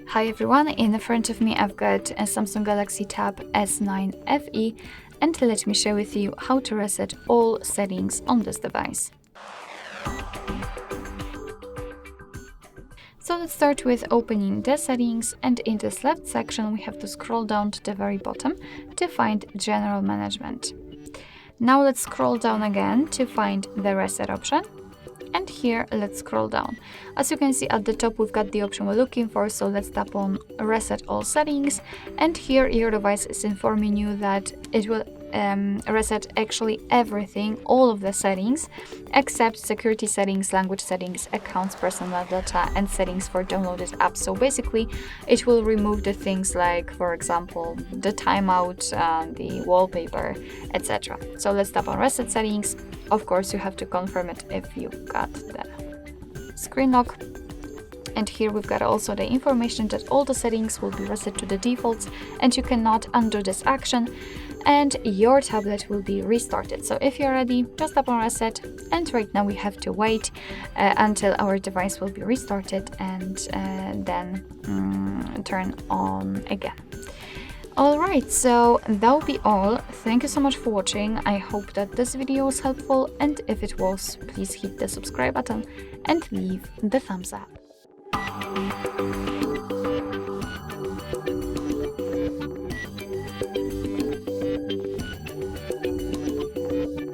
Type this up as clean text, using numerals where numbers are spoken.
Hi everyone, in front of me I've got a Samsung Galaxy Tab S9 FE, and let me share with you how to reset all settings on this device. So let's start with opening the settings, and in this left section we have to scroll down to the very bottom to find General Management. Now let's scroll down again to find the reset option. And here, let's scroll down. As you can see at the top, we've got the option we're looking for, so let's tap on Reset All Settings. And here, your device is informing you that it will reset actually everything, all of the settings, except security settings, language settings, accounts, personal data, and settings for downloaded apps. So basically, it will remove the things like, for example, the timeout, the wallpaper, etc. So let's tap on Reset Settings. Of course, you have to confirm it if you got the screen lock. And here we've got also the information that all the settings will be reset to the defaults and you cannot undo this action, and your tablet will be restarted. So if you're ready, just tap on reset, and right now we have to wait until our device will be restarted and then turn on again. Alright, so that will be all. Thank you so much for watching. I hope that this video was helpful, and if it was, please hit the subscribe button and leave the thumbs up.